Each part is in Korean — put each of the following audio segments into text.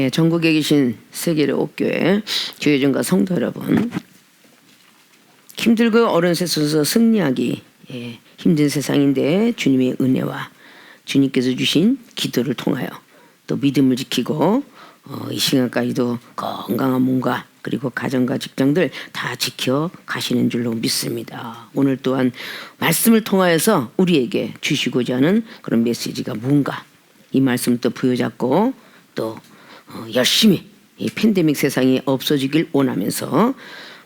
예, 전국에 계신 세계의 옥교회 교회전과 성도 여러분, 힘들고 어려운 세상에서 승리하기, 힘든 세상인데 주님의 은혜와 주님께서 주신 기도를 통하여 또 믿음을 지키고 이 시간까지도 건강한 몸과 그리고 가정과 직장들 다 지켜 가시는 줄로 믿습니다. 오늘 또한 말씀을 통하여서 우리에게 주시고자 하는 그런 메시지가 뭔가, 이 말씀을 또 부여잡고 또 열심히 이 팬데믹 세상이 없어지길 원하면서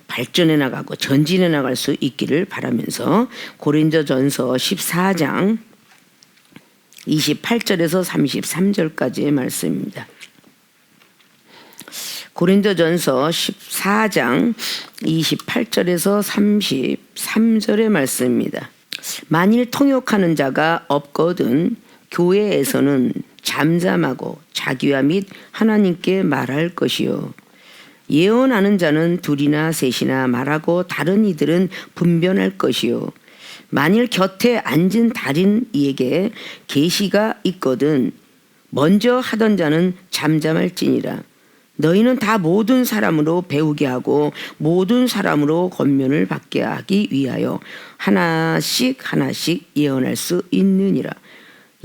발전해 나가고 전진해 나갈 수 있기를 바라면서 고린도전서 14장 28절에서 33절까지의 말씀입니다. 고린도전서 14장 28절에서 33절의 말씀입니다. 만일 통역하는 자가 없거든 교회에서는 잠잠하고 자기와 및 하나님께 말할 것이요, 예언하는 자는 둘이나 셋이나 말하고 다른 이들은 분변할 것이요, 만일 곁에 앉은 다른 이에게 계시가 있거든 먼저 하던 자는 잠잠할지니라. 너희는 다 모든 사람으로 배우게 하고 모든 사람으로 권면을 받게 하기 위하여 하나씩 예언할 수 있느니라.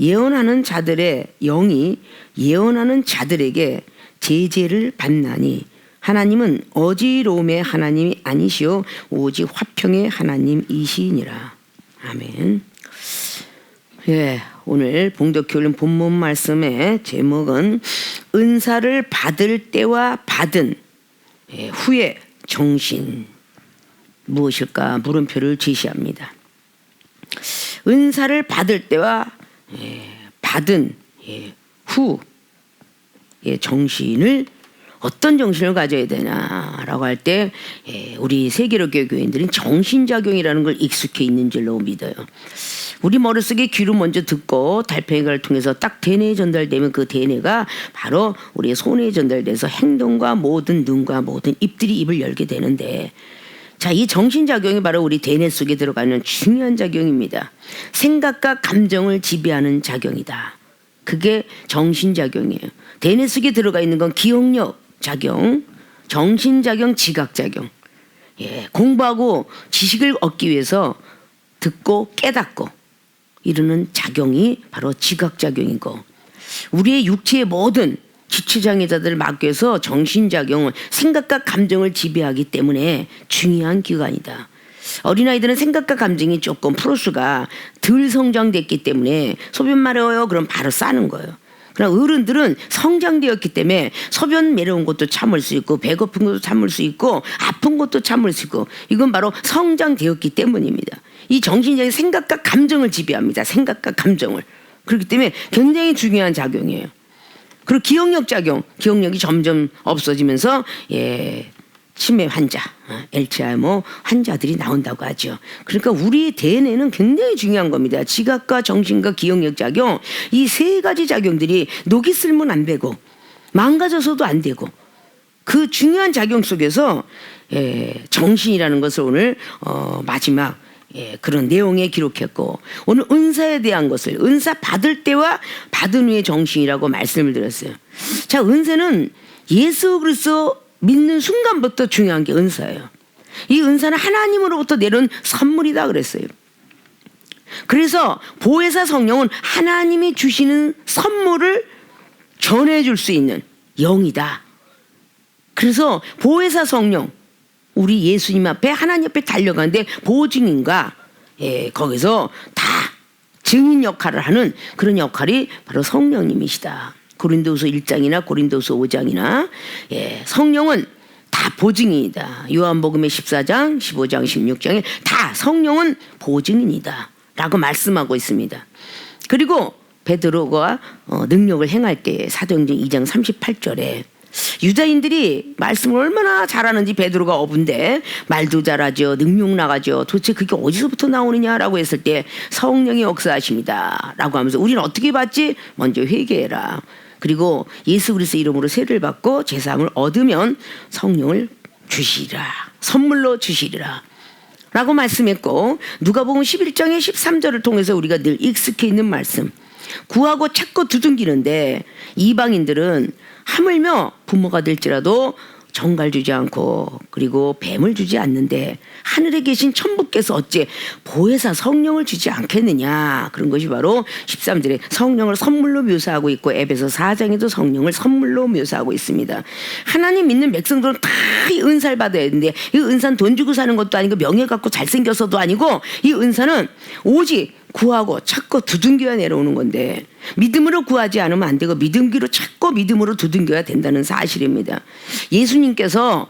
예언하는 자들의 영이 예언하는 자들에게 제재를 받나니 하나님은 어지러움의 하나님이 아니시오 오직 화평의 하나님이시니라. 아멘. 오늘 봉독교훈 본문 말씀의 제목은 은사를 받을 때와 받은 후의 정신, 무엇일까 물음표를 제시합니다. 은사를 받을 때와 받은 후의 정신을, 어떤 정신을 가져야 되냐라고 할 때 우리 세계로교회 교인들은 정신작용이라는 걸 익숙해 있는 줄로 믿어요. 우리 머릿속에 귀로 먼저 듣고 달팽이를 통해서 딱 대뇌에 전달되면 그 대뇌가 바로 우리의 손에 전달돼서 행동과 모든 눈과 모든 입들이 입을 열게 되는데, 자, 이 정신작용이 바로 우리 대뇌 속에 들어가는 중요한 작용입니다. 생각과 감정을 지배하는 작용이다. 그게 정신작용이에요. 대뇌 속에 들어가 있는 건 기억력 작용, 정신작용, 지각작용. 공부하고 지식을 얻기 위해서 듣고 깨닫고 이루는 작용이 바로 지각작용이고, 우리의 육체의 모든 지체장애자들을 막기 위해서 정신작용은 생각과 감정을 지배하기 때문에 중요한 기관이다. 어린아이들은 생각과 감정이 조금 프로스가 덜 성장됐기 때문에 소변 마려워요 그럼 바로 싸는 거예요. 그러나 어른들은 성장되었기 때문에 소변 매려운 것도 참을 수 있고 배고픈 것도 참을 수 있고 아픈 것도 참을 수 있고, 이건 바로 성장되었기 때문입니다. 이 정신적인 생각과 감정을 지배합니다. 생각과 감정을. 그렇기 때문에 굉장히 중요한 작용이에요. 그리고 기억력 작용, 기억력이 점점 없어지면서 치매 환자, 알츠하이머 환자들이 나온다고 하죠. 그러니까 우리 대뇌는 굉장히 중요한 겁니다. 지각과 정신과 기억력 작용, 이 세 가지 작용들이 녹이 슬면 안 되고 망가져서도 안 되고, 그 중요한 작용 속에서 정신이라는 것을 오늘 마지막 그런 내용에 기록했고, 오늘 은사에 대한 것을 은사 받을 때와 받은 후의 정신이라고 말씀을 드렸어요. 자, 은사는 예수 그리스도 믿는 순간부터 중요한 게 은사예요. 이 은사는 하나님으로부터 내려온 선물이다 그랬어요. 그래서 보혜사 성령은 하나님이 주시는 선물을 전해줄 수 있는 영이다. 그래서 보혜사 성령, 우리 예수님 앞에 하나님 앞에 달려가는데 보증인과 거기서 다 증인 역할을 하는 그런 역할이 바로 성령님이시다. 고린도후서 1장이나 고린도후서 5장이나 성령은 다 보증인이다. 요한복음의 14장, 15장, 16장에 다 성령은 보증인이다 라고 말씀하고 있습니다. 그리고 베드로가 능력을 행할 때 사도행전 2장 38절에 유다인들이 말씀을 얼마나 잘하는지 베드로가 어분데 말도 잘하죠, 능력 나가죠, 도대체 그게 어디서부터 나오느냐라고 했을 때 성령이 역사하십니다 라고 하면서, 우리는 어떻게 받지? 먼저 회개해라. 그리고 예수 그리스도 이름으로 세례를 받고 제사함을 얻으면 성령을 주시리라, 선물로 주시리라 라고 말씀했고, 누가복음 11장의 13절을 통해서 우리가 늘 익숙해 있는 말씀, 구하고 찾고 두둥기는데 이방인들은 하물며 부모가 될지라도 정갈 주지 않고 그리고 뱀을 주지 않는데 하늘에 계신 천부께서 어찌 보혜사 성령을 주지 않겠느냐. 그런 것이 바로 13절에 성령을 선물로 묘사하고 있고 에베소 4장에도 성령을 선물로 묘사하고 있습니다. 하나님 믿는 백성들은 다 이 은사를 받아야 되는데 이 은사는 돈 주고 사는 것도 아니고 명예 갖고 잘생겨서도 아니고 이 은사는 오직 구하고 찾고 두둥겨야 내려오는 건데 믿음으로 구하지 않으면 안 되고 믿음기로 찾고 믿음으로 두둥겨야 된다는 사실입니다. 예수님께서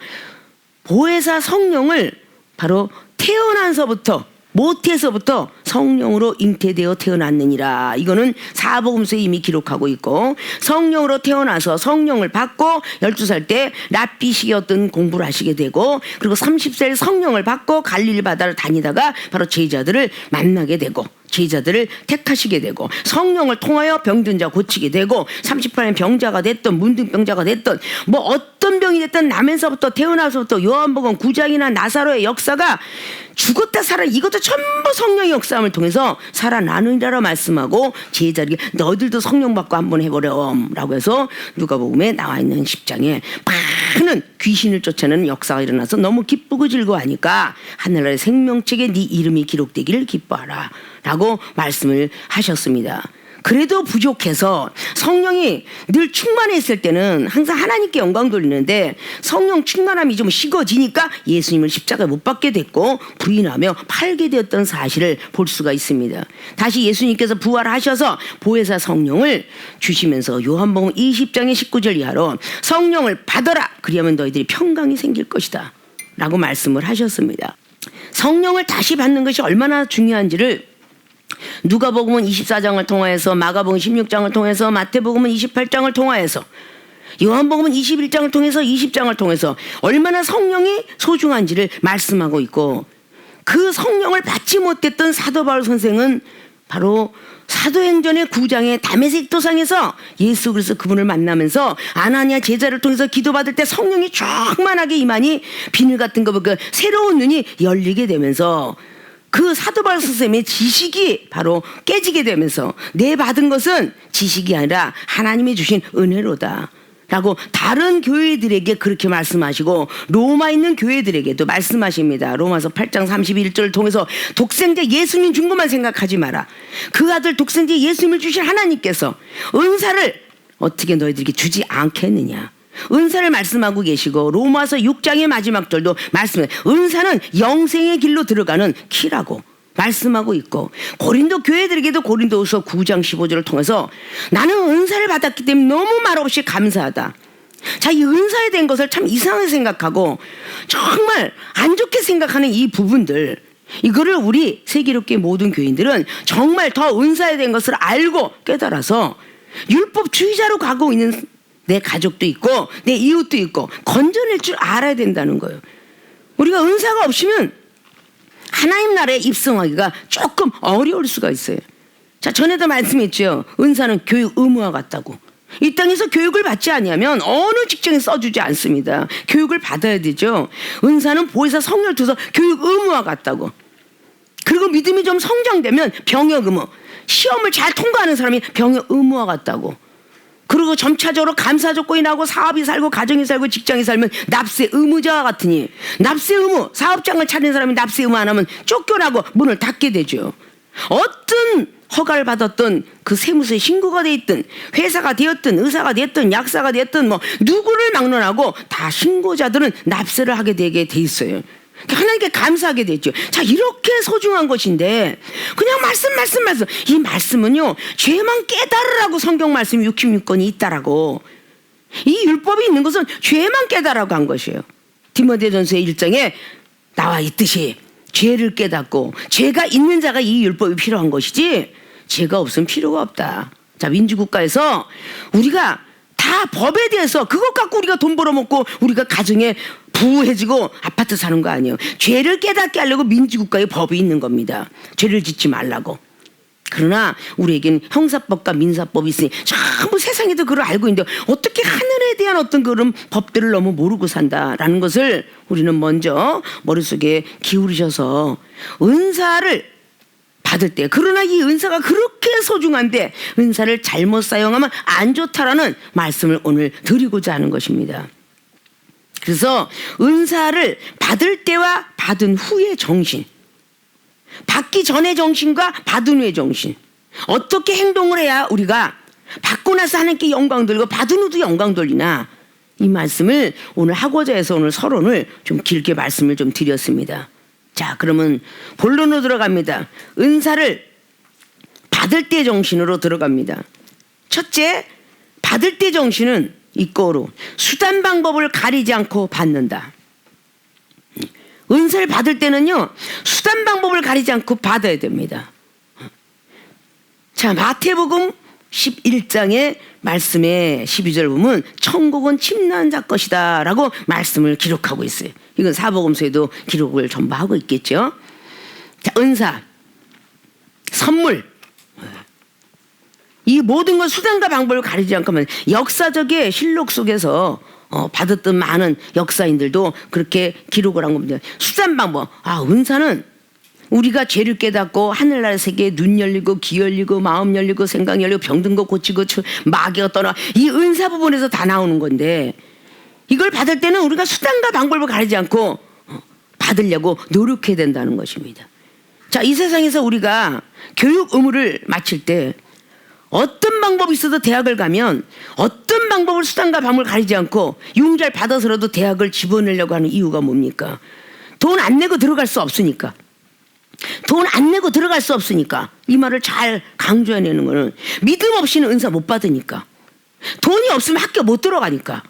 보혜사 성령을 바로 태어나서부터 모태에서부터 성령으로 잉태되어 태어났느니라. 이거는 사복음서에 이미 기록하고 있고 성령으로 태어나서 성령을 받고 12살 때 랍비식이었던 공부를 하시게 되고 그리고 30살 성령을 받고 갈릴리 바다를 다니다가 바로 제자들을 만나게 되고 제자들을 택하시게 되고 성령을 통하여 병든 자 고치게 되고 38년 병자가 됐던 문둥병자가 됐던 뭐 어떤 병이 됐든 나면서부터 태어나서부터 요한복음 9장이나 나사로의 역사가 죽었다 살아 이것도 전부 성령의 역사함을 통해서 살아나느니라 말씀하고 제자들에게 너희들도 성령 받고 한번 해보렴 라고 해서 누가복음에 나와 있는 10장에 많은 귀신을 쫓아내는 역사가 일어나서 너무 기쁘고 즐거워하니까 하늘나라의 생명책에 네 이름이 기록되기를 기뻐하라 라고 말씀을 하셨습니다. 그래도 부족해서 성령이 늘 충만해 있을 때는 항상 하나님께 영광 돌리는데 성령 충만함이 좀 식어지니까 예수님을 십자가에 못 박게 됐고 부인하며 팔게 되었던 사실을 볼 수가 있습니다. 다시 예수님께서 부활하셔서 보혜사 성령을 주시면서 요한복음 20장의 19절 이하로 성령을 받아라 그리하면 너희들이 평강이 생길 것이다 라고 말씀을 하셨습니다. 성령을 다시 받는 것이 얼마나 중요한지를 누가복음은 24장을 통하여서 마가복음 16장을 통해서 마태복음은 28장을 통하여서 요한복음은 21장을 통해서 20장을 통해서 얼마나 성령이 소중한지를 말씀하고 있고 그 성령을 받지 못했던 사도 바울 선생은 바로 사도행전의 9장의 다메섹 도상에서 예수 그리스도 그분을 만나면서 아나니아 제자를 통해서 기도받을 때 성령이 충만하게 임하니 비늘 같은 거 보고 새로운 눈이 열리게 되면서 그 사도 바울 선생님의 지식이 바로 깨지게 되면서 내 받은 것은 지식이 아니라 하나님이 주신 은혜로다 라고 다른 교회들에게 그렇게 말씀하시고 로마에 있는 교회들에게도 말씀하십니다. 로마서 8장 31절을 통해서 독생자 예수님 준 것만 생각하지 마라. 그 아들 독생자 예수님을 주신 하나님께서 은사를 어떻게 너희들에게 주지 않겠느냐. 은사를 말씀하고 계시고 로마서 6장의 마지막 절도 말씀해 은사는 영생의 길로 들어가는 키라고 말씀하고 있고 고린도 교회들에게도 고린도후서 9장 15절을 통해서 나는 은사를 받았기 때문에 너무 말없이 감사하다. 자, 이 은사에 대한 것을 참 이상하게 생각하고 정말 안 좋게 생각하는 이 부분들 이거를 우리 세계롭게 모든 교인들은 정말 더 은사에 대한 것을 알고 깨달아서 율법주의자로 가고 있는 내 가족도 있고 내 이웃도 있고 건져낼 줄 알아야 된다는 거예요. 우리가 은사가 없으면 하나님 나라에 입성하기가 조금 어려울 수가 있어요. 자, 전에도 말씀했죠. 은사는 교육 의무와 같다고. 이 땅에서 교육을 받지 않으면 어느 직장에 써주지 않습니다. 교육을 받아야 되죠. 은사는 보혜사 성령을 통해서 교육 의무와 같다고. 그리고 믿음이 좀 성장되면 병역 의무. 시험을 잘 통과하는 사람이 병역 의무와 같다고. 그리고 점차적으로 감사 조건이 나고 사업이 살고 가정이 살고 직장이 살면 납세 의무자와 같으니 납세 의무 사업장을 차린 사람이 납세 의무 안 하면 쫓겨나고 문을 닫게 되죠. 어떤 허가를 받았던 그 세무서에 신고가 돼 있든 회사가 되었든 의사가 되었든 약사가 되었든 뭐 누구를 막론하고 다 신고자들은 납세를 하게 되게 돼 있어요. 하나님께 감사하게 됐죠. 자, 이렇게 소중한 것인데 그냥 말씀 이 말씀은요 죄만 깨달으라고 성경 말씀 66권이 있다라고. 이 율법이 있는 것은 죄만 깨달으라고 한 것이에요. 디모데전서의 1장에 나와 있듯이 죄를 깨닫고 죄가 있는 자가 이 율법이 필요한 것이지 죄가 없으면 필요가 없다. 자, 민주국가에서 우리가 다 법에 대해서 그것 갖고 우리가 돈 벌어먹고 우리가 가정에 부해지고 아파트 사는 거 아니에요. 죄를 깨닫게 하려고 민주국가의 법이 있는 겁니다. 죄를 짓지 말라고. 그러나 우리에겐 형사법과 민사법이 있으니 전부 세상에도 그걸 알고 있는데 어떻게 하늘에 대한 어떤 그런 법들을 너무 모르고 산다라는 것을 우리는 먼저 머릿속에 기울이셔서 은사를 받을 때, 그러나 이 은사가 그렇게 소중한데 은사를 잘못 사용하면 안 좋다라는 말씀을 오늘 드리고자 하는 것입니다. 그래서 은사를 받을 때와 받은 후의 정신, 받기 전의 정신과 받은 후의 정신, 어떻게 행동을 해야 우리가 받고 나서 하나님께 영광 돌리고 받은 후도 영광 돌리나, 이 말씀을 오늘 하고자 해서 오늘 서론을 좀 길게 말씀을 좀 드렸습니다. 자, 그러면 본론으로 들어갑니다. 은사를 받을 때 정신으로 들어갑니다. 첫째, 받을 때 정신은 이거로 수단 방법을 가리지 않고 받는다. 은사를 받을 때는요, 수단 방법을 가리지 않고 받아야 됩니다. 자, 마태복음 11장의 말씀에 12절 보면 천국은 침노한 자 것이다 라고 말씀을 기록하고 있어요. 이건 사복음서에도 기록을 전부 하고 있겠죠. 자, 은사, 선물, 이 모든 건 수단과 방법을 가리지 않고 하면 역사적의 실록 속에서 받았던 많은 역사인들도 그렇게 기록을 한 겁니다. 수단 방법, 은사는 우리가 죄를 깨닫고 하늘나라 세계에 눈 열리고 귀 열리고 마음 열리고 생각 열리고 병든 거 고치고 마귀가 떠나, 이 은사 부분에서 다 나오는 건데, 이걸 받을 때는 우리가 수단과 방법을 가리지 않고 받으려고 노력해야 된다는 것입니다. 자, 이 세상에서 우리가 교육 의무를 마칠 때 어떤 방법이 있어도 대학을 가면 어떤 방법을 수단과 방법을 가리지 않고 융자를 받아서라도 대학을 집어내려고 하는 이유가 뭡니까? 돈 안 내고 들어갈 수 없으니까. 돈 안 내고 들어갈 수 없으니까. 이 말을 잘 강조해내는 거는 믿음 없이는 은사 못 받으니까. 돈이 없으면 학교 못 들어가니까.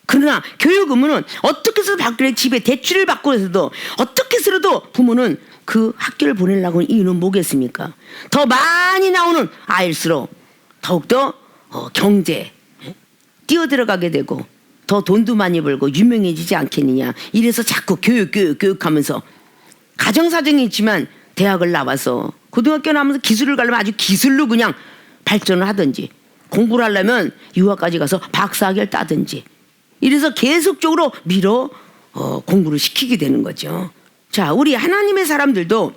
그러나 교육 의무는 어떻게 해서 받길래 집에 대출을 받고 해서도 어떻게 해서라도 부모는 그 학교를 보내려고 하는 이유는 뭐겠습니까? 더 많이 나오는 아이일수록 더욱더 경제에 뛰어들어가게 되고 더 돈도 많이 벌고 유명해지지 않겠느냐. 이래서 자꾸 교육하면서 가정사정이 있지만 대학을 나와서 고등학교 나오면서 기술을 가려면 아주 기술로 그냥 발전을 하든지, 공부를 하려면 유학까지 가서 박사학위를 따든지, 이래서 계속적으로 공부를 시키게 되는 거죠. 자, 우리 하나님의 사람들도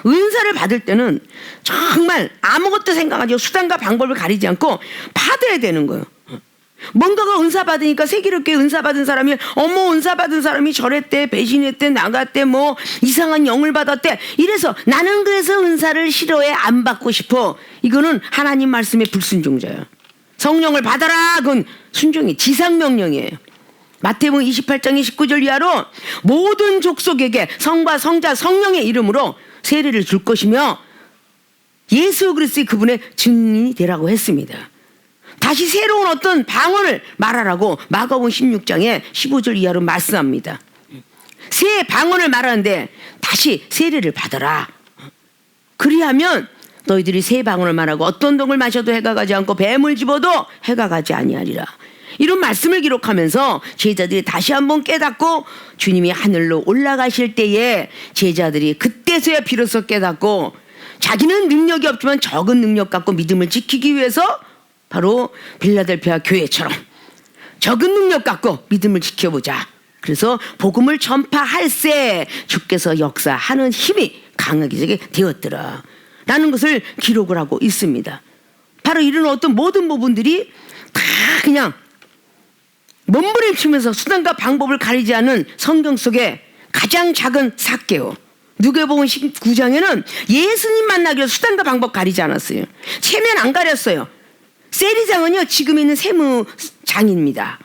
은사를 받을 때는 정말 아무것도 생각하지 수단과 방법을 가리지 않고 받아야 되는 거예요. 뭔가가 은사 받으니까 세계롭게 은사 받은 사람이 은사 받은 사람이 저랬대, 배신했대, 나갔대, 뭐 이상한 영을 받았대, 이래서 나는 그래서 은사를 싫어해, 안 받고 싶어, 이거는 하나님 말씀의 불순종자예요. 성령을 받아라, 그건 순종이 지상명령이에요. 마태복음 28장 19절 이하로 모든 족속에게 성과 성자 성령의 이름으로 세례를 줄 것이며 예수 그리스도의 그분의 증인이 되라고 했습니다. 다시 새로운 어떤 방언을 말하라고 마가복음 16장에 15절 이하로 말씀합니다. 새 방언을 말하는데 다시 세례를 받아라. 그리하면 너희들이 새 방언을 말하고 어떤 독을 마셔도 해가 가지 않고 뱀을 집어도 해가 가지 아니하리라. 이런 말씀을 기록하면서 제자들이 다시 한번 깨닫고 주님이 하늘로 올라가실 때에 제자들이 그때서야 비로소 깨닫고 자기는 능력이 없지만 적은 능력 갖고 믿음을 지키기 위해서 바로 빌라델피아 교회처럼 적은 능력 갖고 믿음을 지켜보자. 그래서 복음을 전파할세 주께서 역사하는 힘이 강하게 되었더라 라는 것을 기록을 하고 있습니다. 바로 이런 어떤 모든 부분들이 다 그냥 몸부림치면서 수단과 방법을 가리지 않은 성경 속에 가장 작은 사개오, 누가복음 19장에는 예수님 만나기 위해서 수단과 방법 가리지 않았어요. 체면 안 가렸어요. 세리장은요, 지금 있는 세무장입니다.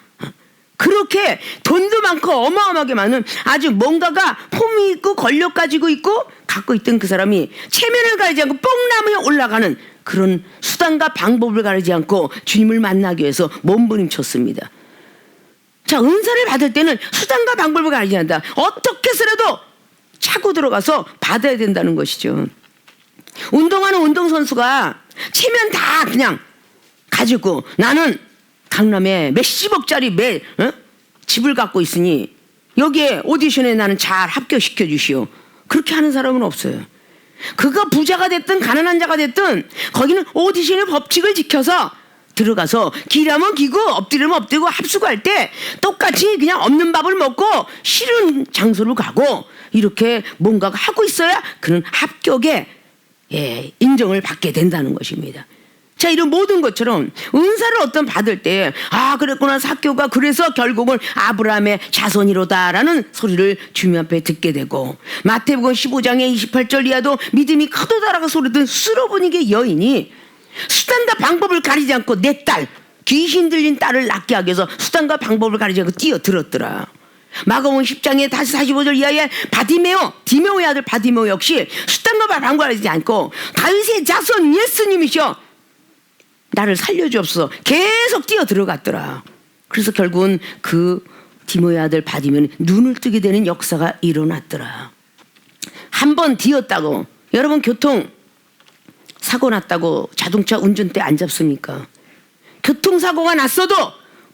그렇게 돈도 많고 어마어마하게 많은 아주 뭔가가 폼이 있고 권력 가지고 있고 갖고 있던 그 사람이 체면을 가리지 않고 뽕나무에 올라가는 그런 수단과 방법을 가리지 않고 주님을 만나기 위해서 몸부림쳤습니다. 자, 은사를 받을 때는 수단과 방법을 가리지 않는다. 어떻게 해서라도 차고 들어가서 받아야 된다는 것이죠. 운동하는 운동선수가 체면 다 그냥 가지고 나는 강남에 몇십억짜리 집을 갖고 있으니 여기에 오디션에 나는 잘 합격시켜 주시오. 그렇게 하는 사람은 없어요. 그가 부자가 됐든 가난한 자가 됐든 거기는 오디션의 법칙을 지켜서 들어가서 기라면 기고 엎드리면 엎드리고 합숙할 때 똑같이 그냥 없는 밥을 먹고 싫은 장소로 가고 이렇게 뭔가 하고 있어야 그는 합격에 인정을 받게 된다는 것입니다. 자, 이런 모든 것처럼 은사를 어떤 받을 때 그랬구나, 삭개오가 그래서 결국은 아브라함의 자손이로다라는 소리를 주님 앞에 듣게 되고, 마태복음 15장의 28절 이하도 믿음이 크도다라고 소리든 수로보니게 여인이 수단과 방법을 가리지 않고 내 딸, 귀신 들린 딸을 낳게 하기 위해서 수단과 방법을 가리지 않고 뛰어들었더라. 마가복음 10장의 다시 45절 이하에 디메오의 아들 바디메오 역시 수단과 방법을 가리지 않고 다윗의 자손 예수님이셔, 나를 살려주옵소서, 계속 뛰어 들어갔더라. 그래서 결국은 그 디모의 아들 바디메오는 눈을 뜨게 되는 역사가 일어났더라. 한 번 뒤었다고, 여러분 교통사고 났다고 자동차 운전대 안 잡습니까? 교통사고가 났어도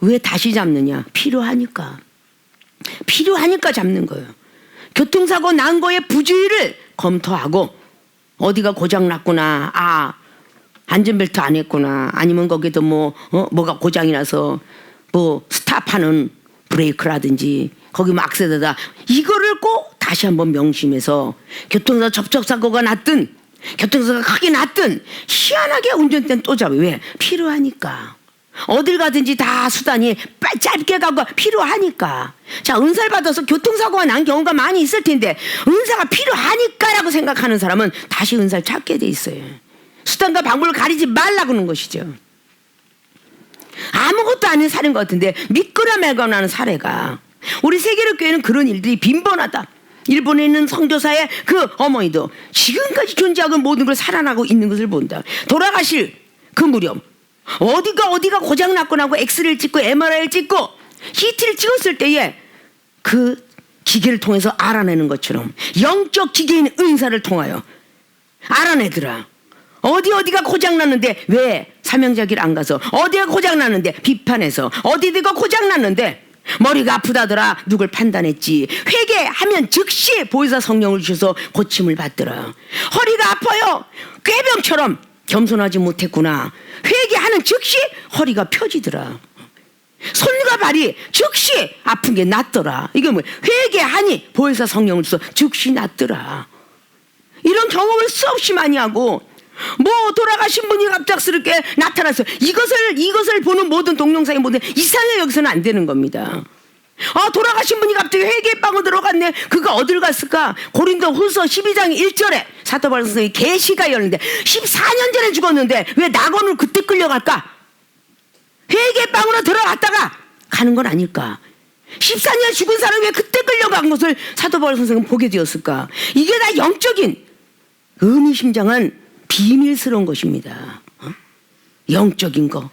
왜 다시 잡느냐? 필요하니까 잡는 거예요. 교통사고 난 거에 부주의를 검토하고, 어디가 고장났구나, 안전벨트 안 했구나, 아니면 거기도 뭐가 고장이 나서 스탑하는 브레이크라든지 거기 악셀에다, 이거를 꼭 다시 한번 명심해서 교통사고 접촉사고가 났든 교통사고가 크게 났든 희한하게 운전대는 또 잡아요. 왜? 필요하니까. 어딜 가든지 다 수단이 짧게 가고 필요하니까. 자, 은사를 받아서 교통사고가 난 경우가 많이 있을 텐데 은사가 필요하니까라고 생각하는 사람은 다시 은사를 찾게 돼 있어요. 수단과 방법을 가리지 말라고 하는 것이죠. 아무것도 아닌 사례인 것 같은데 믿거나 말거나 하는 사례가, 우리 세계력교회는 그런 일들이 빈번하다. 일본에 있는 선교사의 그 어머니도 지금까지 존재하고 모든 걸 살아나고 있는 것을 본다. 돌아가실 그 무렵 어디가 고장났거나 하고 엑스레이를 찍고 MRI를 찍고 CT를 찍었을 때에 그 기계를 통해서 알아내는 것처럼 영적 기계인 은사를 통하여 알아내더라. 어디가 고장났는데 왜 사명자길 안 가서, 어디가 고장났는데 비판해서, 어디가 고장났는데 머리가 아프다더라 누굴 판단했지, 회개하면 즉시 보혜사 성령을 주셔서 고침을 받더라. 허리가 아파요, 꾀병처럼 겸손하지 못했구나, 회개하는 즉시 허리가 펴지더라. 손과 발이 즉시 아픈 게 낫더라. 이게 뭐, 회개하니 보혜사 성령을 주셔서 즉시 낫더라. 이런 경험을 수없이 많이 하고, 돌아가신 분이 갑작스럽게 나타났어요. 이것을 보는 모든 동영상의 모든 이상하게 여기서는 안 되는 겁니다. 돌아가신 분이 갑자기 회개방으로 들어갔네. 그가 어딜 갔을까? 고린도후서 12장 1절에 사도 바울 선생님이 계시가 열렸는데 14년 전에 죽었는데 왜 낙원을 그때 끌려갈까? 회개방으로 들어갔다가 가는 건 아닐까? 14년 죽은 사람이 왜 그때 끌려간 것을 사도 바울 선생님은 보게 되었을까? 이게 다 영적인 의미심장한 비밀스러운 것입니다. 영적인 거,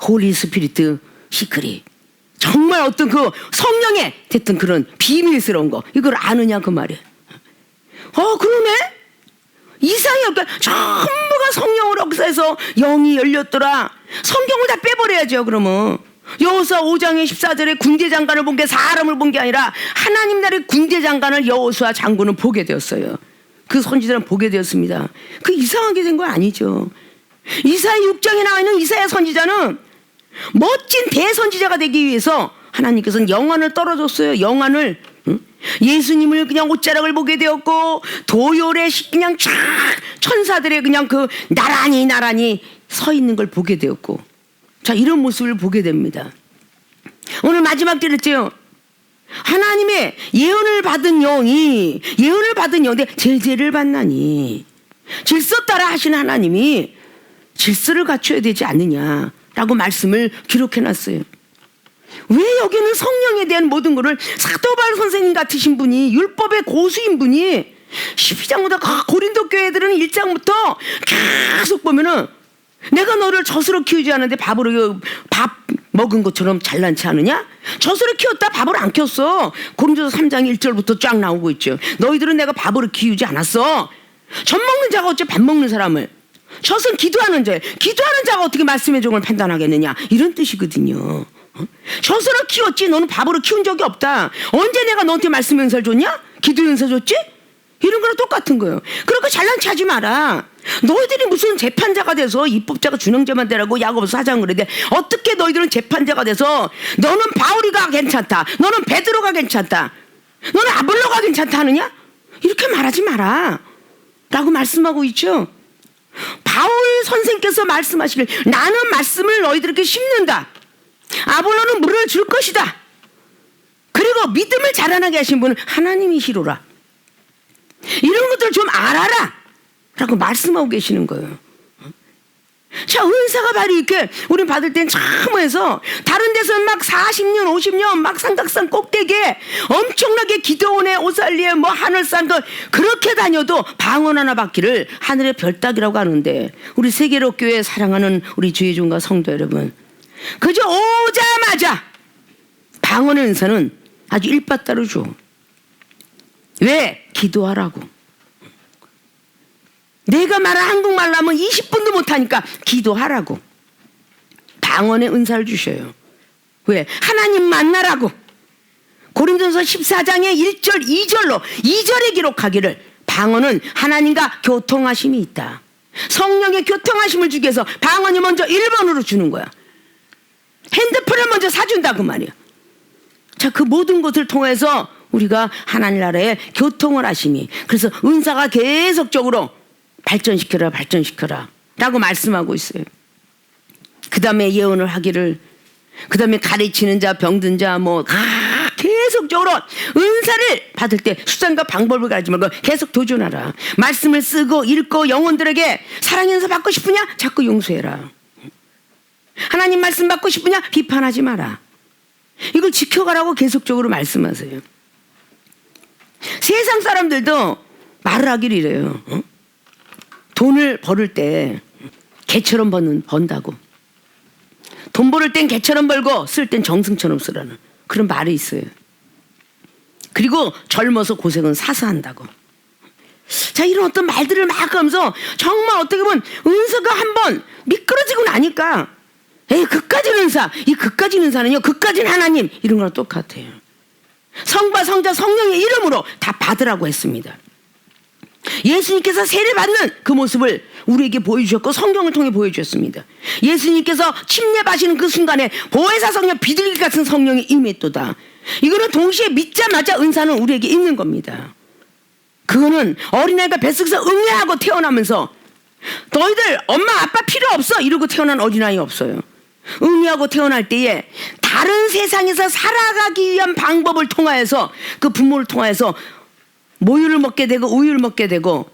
홀리 스피리트 시크릿, 정말 어떤 그 성령의 됐던 그런 비밀스러운 거, 이걸 아느냐 그 말이에요. 그러네? 이상해요. 그러니까 전부가 성령으로 역사해서 영이 열렸더라. 성경을 다 빼버려야죠. 그러면 여호수아 5장의 14절에 군대 장관을 본 게 사람을 본 게 아니라 하나님 나라의 군대 장관을 여호수아 장군은 보게 되었어요. 그 선지자는 보게 되었습니다. 그 이상하게 된 거 아니죠. 이사야 6장에 나와 있는 이사야 선지자는 멋진 대선지자가 되기 위해서 하나님께서는 영안을 떨어졌어요. 영안을. 예수님을 그냥 옷자락을 보게 되었고, 도열에 그냥 쫙 천사들의 그냥 그 나란히 서 있는 걸 보게 되었고, 자, 이런 모습을 보게 됩니다. 오늘 마지막 때렸죠. 하나님의 예언을 받은 영인데 제재를 받나니, 질서 따라 하신 하나님이 질서를 갖춰야 되지 않느냐라고 말씀을 기록해놨어요. 왜 여기는 성령에 대한 모든 것을 사도 바울 선생님 같으신 분이, 율법의 고수인 분이 12장보다 고린도 교회들은 1장부터 계속 보면은 내가 너를 젖으로 키우지 않는데 밥 먹은 것처럼 잘난치 않으냐? 젖으로 키웠다 밥을 안 키웠어. 고린도서 3장 1절부터 쫙 나오고 있죠. 너희들은 내가 밥으로 키우지 않았어. 젖 먹는 자가 어째 밥 먹는 사람을, 젖은 기도하는 자예요. 기도하는 자가 어떻게 말씀의 종을 판단하겠느냐, 이런 뜻이거든요. 젖으로 키웠지 너는 밥으로 키운 적이 없다. 언제 내가 너한테 말씀 연설 줬냐? 기도 연설 줬지? 이런 거랑 똑같은 거예요. 그러니까 잘난치 하지 마라. 너희들이 무슨 재판자가 돼서 입법자가 준영제만 되라고 야고보서 4장 그러는데, 어떻게 너희들은 재판자가 돼서 너는 바울이가 괜찮다, 너는 베드로가 괜찮다, 너는 아볼로가 괜찮다 하느냐? 이렇게 말하지 마라. 라고 말씀하고 있죠. 바울 선생께서 말씀하시길 나는 말씀을 너희들에게 심는다. 아볼로는 물을 줄 것이다. 그리고 믿음을 자라나게 하신 분은 하나님이시로라. 이런 것들 좀 알아라 라고 말씀하고 계시는 거예요. 자, 은사가 바로 이렇게 우리 받을 땐 참해서 다른 데서는 막 40년 50년 막 삼각산 꼭대기에 엄청나게 기도원에 오살리에 뭐 하늘산 그렇게 다녀도 방언 하나 받기를 하늘의 별 따기라고 하는데, 우리 세계로교회 사랑하는 우리 주의 종과 성도 여러분, 그저 오자마자 방언의 은사는 아주 일바따르죠. 왜? 기도하라고. 내가 말한 한국말로 하면 20분도 못하니까 기도하라고 방언의 은사를 주셔요. 왜? 하나님 만나라고. 고린도서 14장의 1절 2절로 2절에 기록하기를 방언은 하나님과 교통하심이 있다. 성령의 교통하심을 주기 위해서 방언이 먼저 1번으로 주는 거야. 핸드폰을 먼저 사준다 그 말이야. 자, 그 모든 것을 통해서 우리가 하나님 나라에 교통을 하심이, 그래서 은사가 계속적으로 발전시켜라 라고 말씀하고 있어요. 그 다음에 예언을 하기를, 그 다음에 가르치는 자, 병든 자, 계속적으로 은사를 받을 때 수단과 방법을 가지지 말고 계속 도전하라. 말씀을 쓰고 읽고 영혼들에게 사랑의 은사 받고 싶으냐? 자꾸 용서해라. 하나님 말씀 받고 싶으냐? 비판하지 마라. 이걸 지켜가라고 계속적으로 말씀하세요. 세상 사람들도 말을 하기를 이래요. 돈을 벌을 때 개처럼 번다고. 돈 벌을 땐 개처럼 벌고 쓸 땐 정승처럼 쓰라는 그런 말이 있어요. 그리고 젊어서 고생은 사서 한다고. 자, 이런 어떤 말들을 막 하면서 정말 어떻게 보면 은사가 한번 미끄러지고 나니까 그까진 은사, 이 그까진 은사는요, 그까진 하나님, 이런 거랑 똑같아요. 성과 성자 성령의 이름으로 다 받으라고 했습니다. 예수님께서 세례 받는 그 모습을 우리에게 보여주셨고 성경을 통해 보여주셨습니다. 예수님께서 침례하시는 그 순간에 보혜사 성령 비둘기 같은 성령이 임했도다. 이거는 동시에 믿자마자 은사는 우리에게 있는 겁니다. 그거는 어린아이가 뱃속에서 응애하고 태어나면서 너희들 엄마 아빠 필요 없어 이러고 태어난 어린아이 없어요. 응애하고 태어날 때에 다른 세상에서 살아가기 위한 방법을 통하여서 그 부모를 통하여서 모유를 먹게 되고 우유를 먹게 되고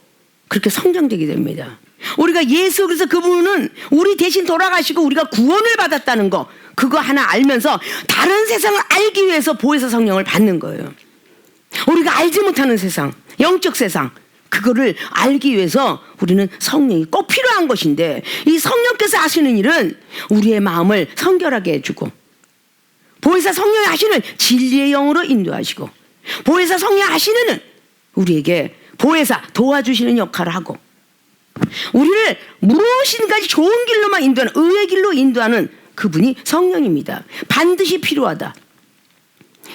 그렇게 성장되게 됩니다. 우리가 예수 그래서 그분은 우리 대신 돌아가시고 우리가 구원을 받았다는 거, 그거 하나 알면서 다른 세상을 알기 위해서 보혜사 성령을 받는 거예요. 우리가 알지 못하는 세상, 영적 세상, 그거를 알기 위해서 우리는 성령이 꼭 필요한 것인데, 이 성령께서 하시는 일은 우리의 마음을 성결하게 해주고, 보혜사 성령이 하시는 진리의 영으로 인도하시고, 보혜사 성령이 하시는 우리에게 보혜사 도와주시는 역할을 하고, 우리를 무엇인가지 좋은 길로만 인도하는, 의의 길로 인도하는 그분이 성령입니다. 반드시 필요하다.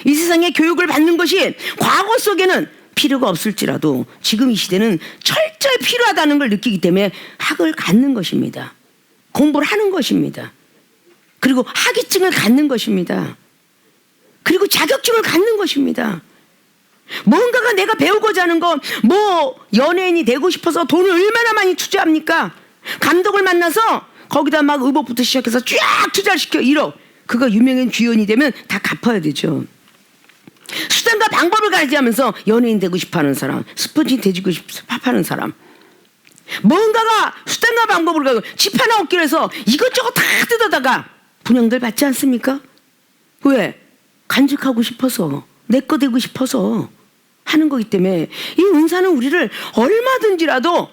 이 세상에 교육을 받는 것이 과거 속에는 필요가 없을지라도 지금 이 시대는 철저히 필요하다는 걸 느끼기 때문에 학을 갖는 것입니다. 공부를 하는 것입니다. 그리고 학위증을 갖는 것입니다. 그리고 자격증을 갖는 것입니다. 뭔가가 내가 배우고자 하는 건 연예인이 되고 싶어서 돈을 얼마나 많이 투자합니까? 감독을 만나서 거기다 막 의복부터 시작해서 쫙 투자를 시켜 1억. 그거 유명한 주연이 되면 다 갚아야 되죠. 수단과 방법을 가지면서 연예인 되고 싶어하는 사람, 스포츠 되고 싶어하는 사람, 뭔가가 수단과 방법을 가지고 집 하나 얻기로 해서 이것저것 다 뜯어다가 분양들 받지 않습니까? 왜? 간직하고 싶어서, 내 거 되고 싶어서 하는 거기 때문에 이 은사는 우리를 얼마든지라도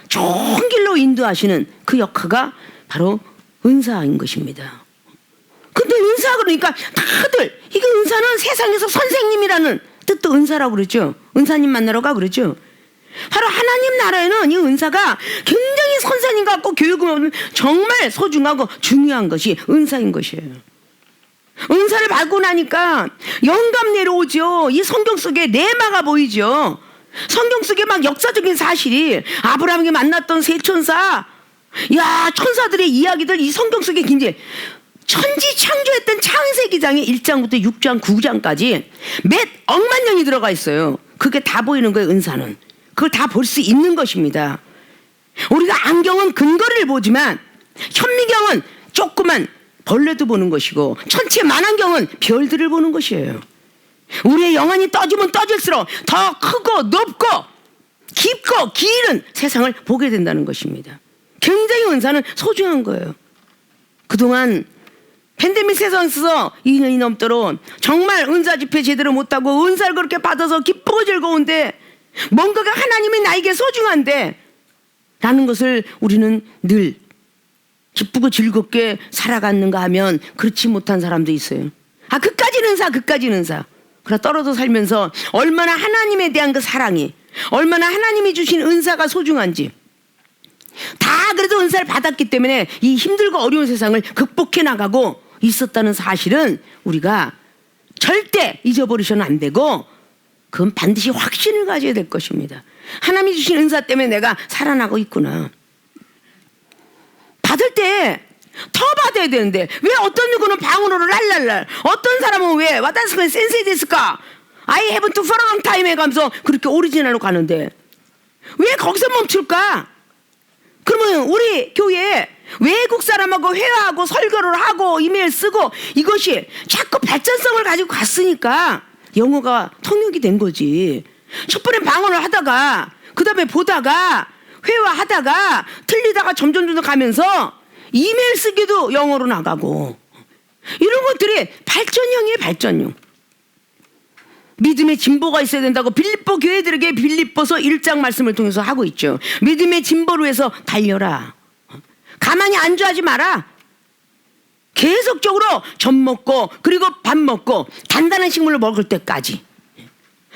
좋은 길로 인도하시는 그 역할가 바로 은사인 것입니다. 근데 은사 그러니까 다들 이게 은사는 세상에서 선생님이라는 뜻도 은사라고 그러죠. 은사님 만나러 가 그러죠. 바로 하나님 나라에는 이 은사가 굉장히 선생님 같고 교육은 정말 소중하고 중요한 것이 은사인 것이에요. 은사를 받고 나니까 영감 내려오죠. 이 성경 속에 내마가 보이죠. 성경 속에 막 역사적인 사실이 아브라함이 만났던 세 천사, 천사들의 이야기들 이 성경 속에 굉장히 천지 창조했던 창세기장의 1장부터 6장, 9장까지 몇 억만 년이 들어가 있어요. 그게 다 보이는 거예요, 은사는. 그걸 다 볼 수 있는 것입니다. 우리가 안경은 근거리를 보지만 현미경은 조그만 벌레도 보는 것이고 천체 만안경은 별들을 보는 것이에요. 우리의 영안이 떠지면 떠질수록 더 크고 높고 깊고 길은 세상을 보게 된다는 것입니다. 굉장히 은사는 소중한 거예요. 그동안 팬데믹 세상에서 2년이 넘도록 정말 은사 집회 제대로 못하고 은사를 그렇게 받아서 기쁘고 즐거운데 뭔가가 하나님이 나에게 소중한데 라는 것을 우리는 늘 기쁘고 즐겁게 살아갔는가 하면 그렇지 못한 사람도 있어요. 그까지는 은사, 그까지는 은사. 그러나 떨어져 살면서 얼마나 하나님에 대한 그 사랑이, 얼마나 하나님이 주신 은사가 소중한지 다 그래도 은사를 받았기 때문에 이 힘들고 어려운 세상을 극복해 나가고 있었다는 사실은 우리가 절대 잊어버리셔는 안 되고 그건 반드시 확신을 가져야 될 것입니다. 하나님이 주신 은사 때문에 내가 살아나고 있구나. 받을 때 더 받아야 되는데 왜 어떤 누구는 방언으로 랄랄랄, 어떤 사람은 왜 와다스가 센세이 데스까, I have to for a long time 해가면서 그렇게 오리지널로 가는데 왜 거기서 멈출까? 그러면 우리 교회에 외국 사람하고 회화하고 설교를 하고 이메일 쓰고 이것이 자꾸 발전성을 가지고 갔으니까 영어가 통역이 된 거지. 첫 번에 방언을 하다가 그 다음에 보다가 회화하다가 틀리다가 점점 가면서 이메일 쓰기도 영어로 나가고 이런 것들이 발전형이에요. 발전형. 믿음의 진보가 있어야 된다고 빌립보 교회들에게 빌립보서 1장 말씀을 통해서 하고 있죠. 믿음의 진보를 위해서 달려라. 가만히 안주하지 마라. 계속적으로 젖 먹고 그리고 밥 먹고 단단한 식물을 먹을 때까지.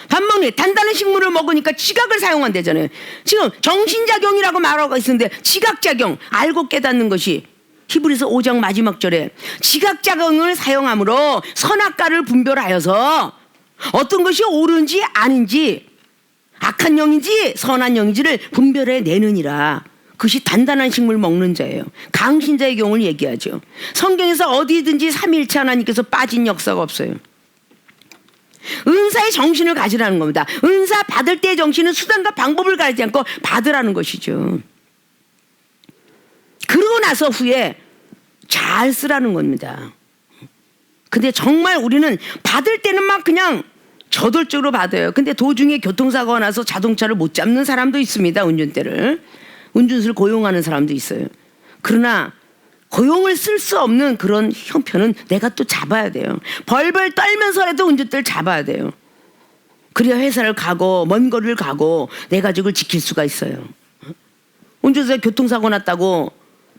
밥 먹니 단단한 식물을 먹으니까 지각을 사용한대잖아요. 지금 정신작용이라고 말하고 있는데 지각작용, 알고 깨닫는 것이 히브리서 5장 마지막 절에 지각작용을 사용함으로 선악과를 분별하여서 어떤 것이 옳은지 아닌지 악한 영인지 선한 영인지를 분별해 내느니라. 그것이 단단한 식물 먹는 자예요. 강신자의 경우를 얘기하죠. 성경에서 어디든지 삼위일체 하나님께서 빠진 역사가 없어요. 은사의 정신을 가지라는 겁니다. 은사 받을 때의 정신은 수단과 방법을 가리지 않고 받으라는 것이죠. 그러고 나서 후에 잘 쓰라는 겁니다. 근데 정말 우리는 받을 때는 막 그냥 저돌적으로 받아요. 근데 도중에 교통사고가 나서 자동차를 못 잡는 사람도 있습니다. 운전대를. 운전수를 고용하는 사람도 있어요. 그러나 고용을 쓸 수 없는 그런 형편은 내가 또 잡아야 돼요. 벌벌 떨면서라도 운전대를 잡아야 돼요. 그래야 회사를 가고 먼 거리를 가고 내 가족을 지킬 수가 있어요. 운전수가 교통사고 났다고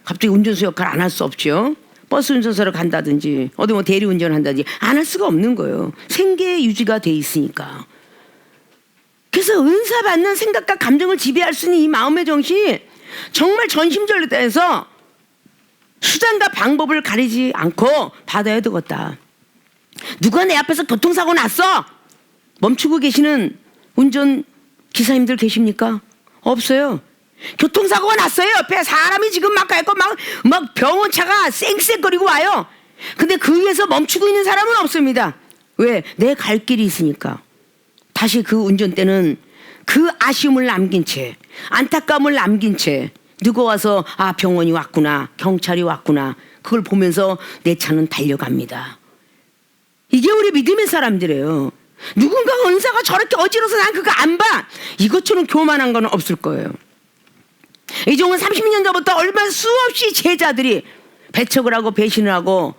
갑자기 운전수 역할 안 할 수 없죠. 버스 운전사를 간다든지 어디 뭐 대리운전을 한다든지 안 할 수가 없는 거예요. 생계 유지가 돼 있으니까. 그래서 은사 받는 생각과 감정을 지배할 수 있는 이 마음의 정신이 정말 전심전력해서 수단과 방법을 가리지 않고 받아야 되겠다. 누가 내 앞에서 교통사고 났어? 멈추고 계시는 운전 기사님들 계십니까? 없어요. 교통사고가 났어요. 옆에 사람이 지금 막 가 있고 막 병원차가 쌩쌩거리고 와요. 근데 그 위에서 멈추고 있는 사람은 없습니다. 왜? 내 갈 길이 있으니까. 다시 그 운전대는 그 아쉬움을 남긴 채, 안타까움을 남긴 채 누가 와서 병원이 왔구나, 경찰이 왔구나, 그걸 보면서 내 차는 달려갑니다. 이게 우리 믿음의 사람들이에요. 누군가가 은사가 저렇게 어지러워서 난 그거 안 봐. 이것처럼 교만한 건 없을 거예요. 이종은 30년 전부터 얼마나 수없이 제자들이 배척을 하고 배신을 하고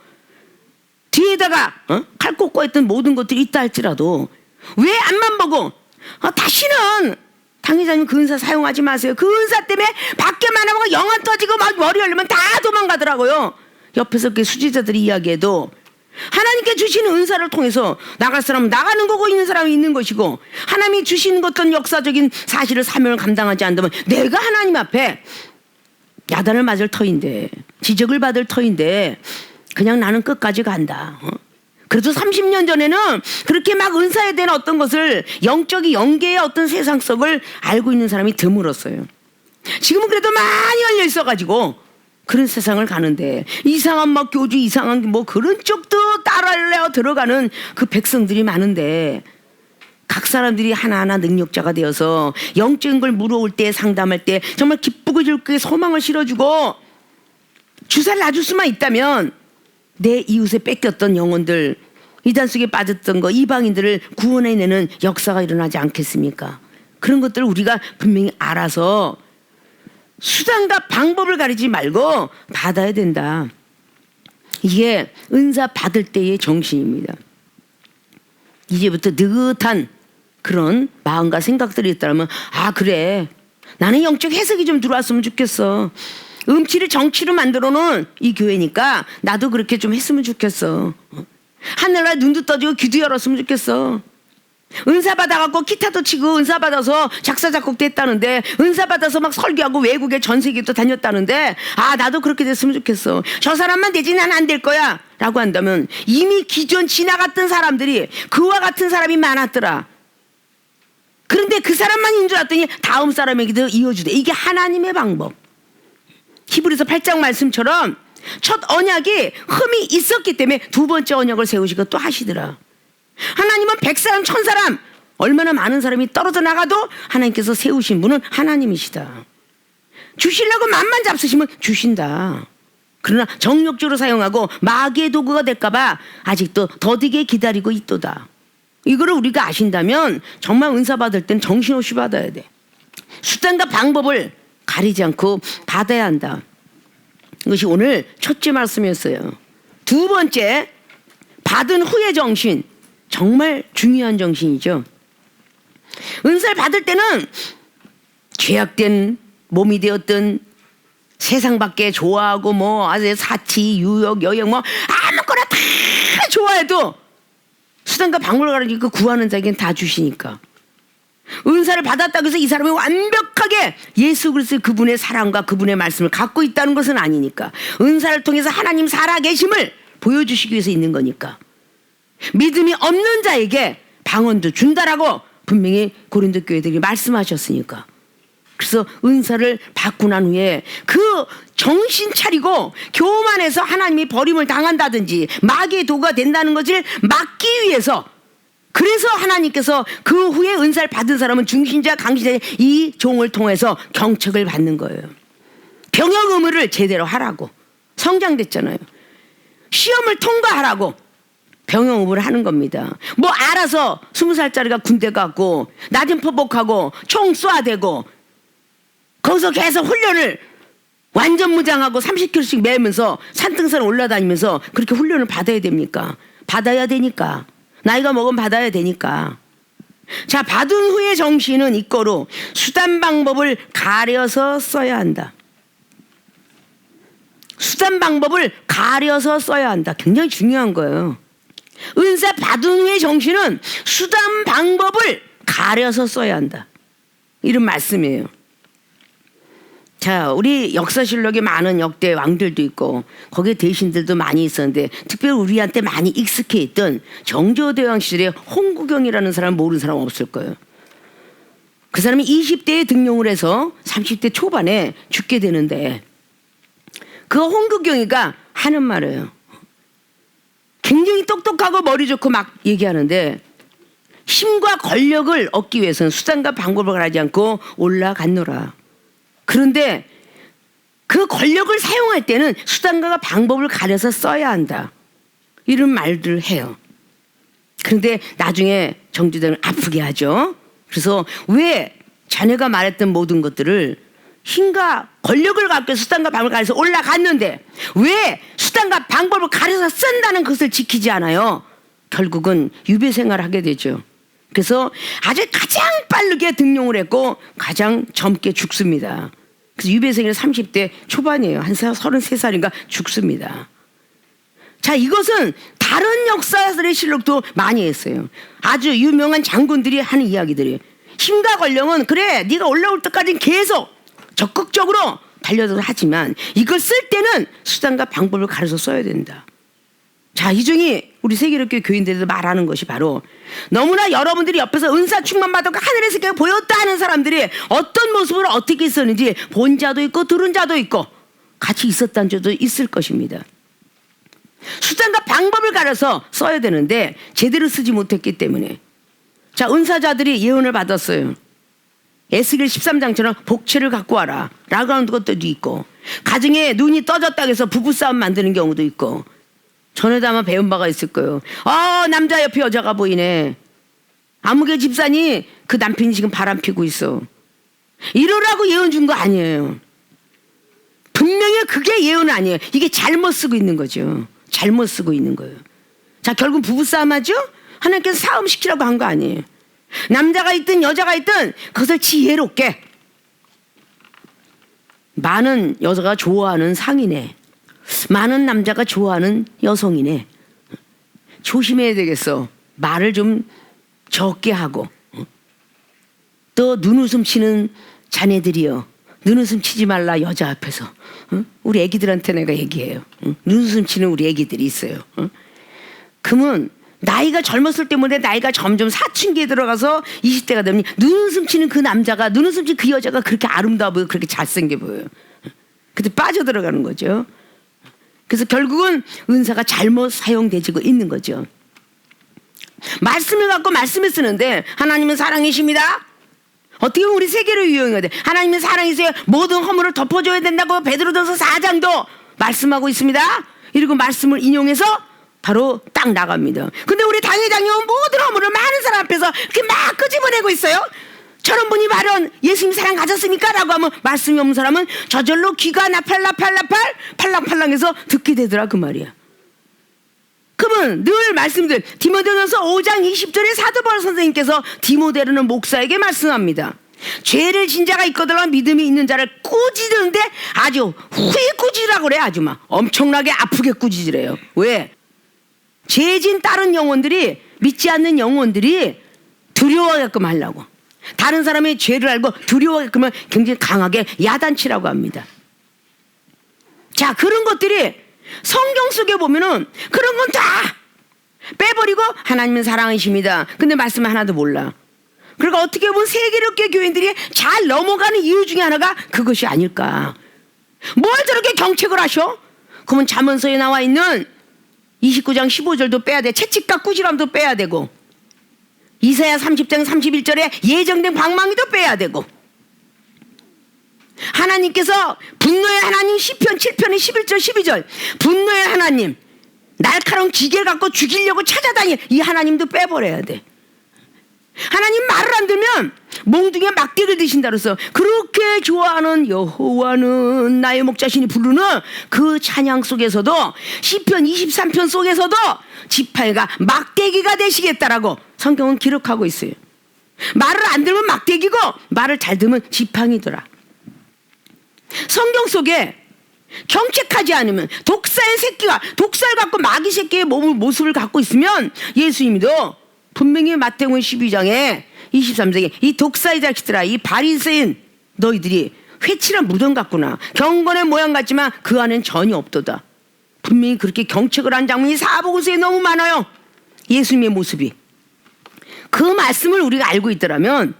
뒤에다가 칼 꽂고 했던 모든 것들이 있다 할지라도 왜 앞만 보고 다시는 당회장님 그 은사 사용하지 마세요. 그 은사 때문에 밖에만 하면 영안 터지고 막 머리 열리면 다 도망가더라고요. 옆에서 그 수지자들이 이야기해도 하나님께 주시는 은사를 통해서 나갈 사람은 나가는 거고 있는 사람이 있는 것이고 하나님이 주시는 어떤 역사적인 사실을 사명을 감당하지 않다면 내가 하나님 앞에 야단을 맞을 터인데 지적을 받을 터인데 그냥 나는 끝까지 간다. 그래도 30년 전에는 그렇게 막 은사에 대한 어떤 것을 영적인 영계의 어떤 세상성을 알고 있는 사람이 드물었어요. 지금은 그래도 많이 열려 있어가지고 그런 세상을 가는데 이상한 막 교주 이상한 뭐 그런 쪽도 따라려 들어가는 그 백성들이 많은데 각 사람들이 하나하나 능력자가 되어서 영적인 걸 물어올 때, 상담할 때 정말 기쁘고 즐겁게 소망을 실어주고 주사를 놔줄 수만 있다면 내 이웃에 뺏겼던 영혼들, 이단 속에 빠졌던 거, 이방인들을 구원해내는 역사가 일어나지 않겠습니까? 그런 것들을 우리가 분명히 알아서 수단과 방법을 가리지 말고 받아야 된다. 이게 은사 받을 때의 정신입니다. 이제부터 느긋한 그런 마음과 생각들이 있다면, 아 그래, 나는 영적 해석이 좀 들어왔으면 좋겠어. 음치를 정치로 만들어 놓은 이 교회니까 나도 그렇게 좀 했으면 좋겠어. 하늘날 눈도 떠지고 귀도 열었으면 좋겠어. 은사 받아갖고 기타도 치고 은사 받아서 작사 작곡도 했다는데, 은사 받아서 막 설교하고 외국에 전 세계도 다녔다는데, 아 나도 그렇게 됐으면 좋겠어. 저 사람만 되지 난 안 될 거야 라고 한다면, 이미 기존 지나갔던 사람들이 그와 같은 사람이 많았더라. 그런데 그 사람만 인줄 알았더니 다음 사람에게도 이어주대. 이게 하나님의 방법. 히브리서 8장 말씀처럼 첫 언약이 흠이 있었기 때문에 두 번째 언약을 세우시고 또 하시더라. 하나님은 100사람 1000사람 얼마나 많은 사람이 떨어져 나가도 하나님께서 세우신 분은 하나님이시다. 주시려고 맘만 잡수시면 주신다. 그러나 정욕적으로 사용하고 마귀의 도구가 될까봐 아직도 더디게 기다리고 있도다. 이거를 우리가 아신다면 정말 은사 받을 땐 정신없이 받아야 돼. 수단과 방법을 가리지 않고 받아야 한다. 이것이 오늘 첫째 말씀이었어요. 두 번째, 받은 후의 정신. 정말 중요한 정신이죠. 은사를 받을 때는 죄악된 몸이 되었든 세상 밖에 좋아하고 뭐 아주 사치, 유욕, 여행 뭐 아무거나 다 좋아해도 수단과 방법을 가지고 구하는 자에게는 다 주시니까. 은사를 받았다고 해서 이 사람이 완벽하게 예수 그리스도의 그분의 사랑과 그분의 말씀을 갖고 있다는 것은 아니니까. 은사를 통해서 하나님 살아계심을 보여주시기 위해서 있는 거니까. 믿음이 없는 자에게 방언도 준다라고 분명히 고린도 교회들이 말씀하셨으니까. 그래서 은사를 받고 난 후에 그 정신 차리고 교만해서 하나님이 버림을 당한다든지 마귀의 도구가 된다는 것을 막기 위해서, 그래서 하나님께서 그 후에 은사를 받은 사람은 중신자 강신자 이 종을 통해서 경책을 받는 거예요. 병역 의무를 제대로 하라고. 성장됐잖아요. 시험을 통과하라고 병역 의무를 하는 겁니다. 뭐 알아서 20살짜리가 군대 가고 낮은 포복하고 총 쏴대고 거기서 계속 훈련을 완전 무장하고 30km씩 매면서 산등산 올라다니면서 그렇게 훈련을 받아야 됩니까? 받아야 되니까. 나이가 먹으면 받아야 되니까. 자, 받은 후의 정신은 이거로 수단 방법을 가려서 써야 한다. 수단 방법을 가려서 써야 한다. 굉장히 중요한 거예요. 은사 받은 후의 정신은 수단 방법을 가려서 써야 한다. 이런 말씀이에요. 자, 우리 역사실록에 많은 역대 왕들도 있고 거기에 대신들도 많이 있었는데, 특별히 우리한테 많이 익숙해 있던 정조대왕 시절에 홍구경이라는 사람 모르는 사람 없을 거예요. 그 사람이 20대에 등용을 해서 30대 초반에 죽게 되는데, 그 홍구경이가 하는 말이에요. 굉장히 똑똑하고 머리 좋고 막 얘기하는데, 힘과 권력을 얻기 위해서는 수단과 방법을 하지 않고 올라갔노라. 그런데 그 권력을 사용할 때는 수단과 방법을 가려서 써야 한다. 이런 말들을 해요. 그런데 나중에 정조대왕을 아프게 하죠. 그래서 왜 자네가 말했던 모든 것들을 힘과 권력을 갖고 수단과 방법을 가려서 올라갔는데 왜 수단과 방법을 가려서 쓴다는 것을 지키지 않아요? 결국은 유배 생활을 하게 되죠. 그래서 아주 가장 빠르게 등용을 했고 가장 젊게 죽습니다. 그래서 유배생이 30대 초반이에요. 한 33살인가 죽습니다. 자, 이것은 다른 역사들의 실록도 많이 했어요. 아주 유명한 장군들이 하는 이야기들이에요. 힘과 권력은 그래 네가 올라올 때까지는 계속 적극적으로 달려서 하지만 이걸 쓸 때는 수단과 방법을 가려서 써야 된다. 자, 이 중에 우리 세계롭게 교인들도 말하는 것이 바로, 너무나 여러분들이 옆에서 은사 충만 받았고 하늘의 세계가 보였다 하는 사람들이 어떤 모습으로 어떻게 있었는지 본 자도 있고 들은 자도 있고 같이 있었다는 자도 있을 것입니다. 수단과 방법을 가려서 써야 되는데 제대로 쓰지 못했기 때문에 자, 은사자들이 예언을 받았어요. 에스겔 13장처럼 복채를 갖고 와라 라고 하는 것도 있고, 가정에 눈이 떠졌다고 해서 부부싸움 만드는 경우도 있고. 전에도 아마 배운 바가 있을 거예요. 남자 옆에 여자가 보이네. 아무개 집사니 그 남편이 지금 바람 피고 있어. 이러라고 예언 준 거 아니에요. 분명히 그게 예언은 아니에요. 이게 잘못 쓰고 있는 거죠. 잘못 쓰고 있는 거예요. 자, 결국 부부싸움 하죠? 하나님께서 싸움시키라고 한 거 아니에요. 남자가 있든 여자가 있든 그것을 지혜롭게, 많은 여자가 좋아하는 상이네, 많은 남자가 좋아하는 여성이네, 조심해야 되겠어. 말을 좀 적게 하고. 또 눈웃음 치는 자네들이여, 눈웃음 치지 말라 여자 앞에서. 우리 애기들한테 내가 얘기해요. 눈웃음 치는 우리 애기들이 있어요. 그러면 나이가 젊었을 때문에 나이가 점점 사춘기에 들어가서 20대가 되면 눈웃음 치는 그 남자가, 눈웃음 치는 그 여자가 그렇게 아름다워 보여, 그렇게 잘생겨 보여요. 그때 빠져들어가는 거죠. 그래서 결국은 은사가 잘못 사용되지고 있는 거죠. 말씀을 갖고 말씀을 쓰는데 하나님은 사랑이십니다. 어떻게 보면 우리 세계를 유용해야 돼. 하나님은 사랑이세요. 모든 허물을 덮어줘야 된다고 베드로전서 4장도 말씀하고 있습니다. 이러고 말씀을 인용해서 바로 딱 나갑니다. 근데 우리 당회장님은 모든 허물을 많은 사람 앞에서 이렇게 막 끄집어내고 있어요. 저런 분이 말은 예수님 사랑 가졌습니까? 라고 하면 말씀이 없는 사람은 저절로 귀가 팔랑팔랑해서 듣게 되더라 그 말이야. 그러면 늘 말씀드린 디모데전서 5장 20절에 사도 바울 선생님께서 디모데라는 목사에게 말씀합니다. 죄를 진 자가 있거든 믿음이 있는 자를 꾸짖는데 아주 후히 꾸짖으라고 그래. 아주 막 엄청나게 아프게 꾸짖으래요. 왜? 죄진 다른 영혼들이, 믿지 않는 영혼들이 두려워하게끔 하려고. 다른 사람의 죄를 알고 두려워하게끔 굉장히 강하게 야단치라고 합니다. 자, 그런 것들이 성경 속에 보면은 그런 건 다 빼버리고 하나님은 사랑이십니다. 근데 말씀 하나도 몰라. 그러니까 어떻게 보면 세계롭게 교인들이 잘 넘어가는 이유 중에 하나가 그것이 아닐까. 뭘 저렇게 경책을 하셔? 그러면 잠언서에 나와 있는 29장 15절도 빼야 돼. 채찍과 꾸지람도 빼야 되고, 이사야 30장 31절에 예정된 방망이도 빼야 되고, 하나님께서 분노의 하나님 시편 7편의 11절 12절 분노의 하나님, 날카로운 기계를 갖고 죽이려고 찾아다니 이 하나님도 빼버려야 돼. 하나님 말을 안 들으면 몽둥이에 막대를 드신다 그래서 그렇게 좋아하는 여호와는 나의 목자신이 부르는 그 찬양 속에서도 시편 23편 속에서도 지팡이가 막대기가 되시겠다라고 성경은 기록하고 있어요. 말을 안 들으면 막대기고 말을 잘 들으면 지팡이더라. 성경 속에 경책하지 않으면 독사의 새끼가, 독사를 갖고 마귀 새끼의 모습을 갖고 있으면 예수님도 분명히 마태복음 12장에 23장에 이 독사의 자식들아, 이 바리새인 너희들이 회칠한 무덤 같구나. 경건의 모양 같지만 그 안엔 전혀 없도다. 분명히 그렇게 경책을 한 장면이 사복음서에 너무 많아요. 예수님의 모습이. 그 말씀을 우리가 알고 있더라면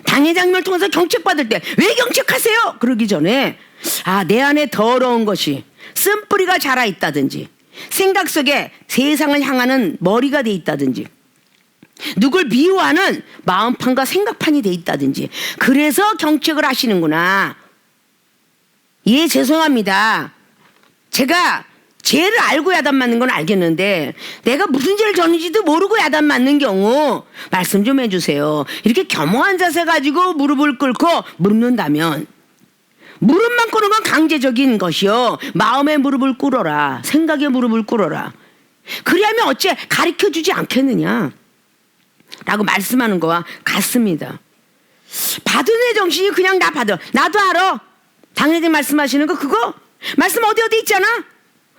당회장님을 통해서 경책받을 때 왜 경책하세요? 그러기 전에 내 안에 더러운 것이 쓴뿌리가 자라 있다든지, 생각 속에 세상을 향하는 머리가 돼 있다든지, 누굴 미워하는 마음판과 생각판이 돼 있다든지, 그래서 경책을 하시는구나. 예, 죄송합니다. 제가 죄를 알고 야단 맞는 건 알겠는데 내가 무슨 죄를 졌는지도 모르고 야단 맞는 경우 말씀 좀 해주세요. 이렇게 겸허한 자세 가지고 무릎을 꿇고 묻는다면, 무릎만 꿇는 건 강제적인 것이요, 마음의 무릎을 꿇어라, 생각의 무릎을 꿇어라. 그리하면 어째 가르쳐주지 않겠느냐 라고 말씀하는 거와 같습니다. 받은 애 정신이 그냥 나 받아. 나도 알아. 당연히 말씀하시는 거 그거 말씀 어디 있잖아.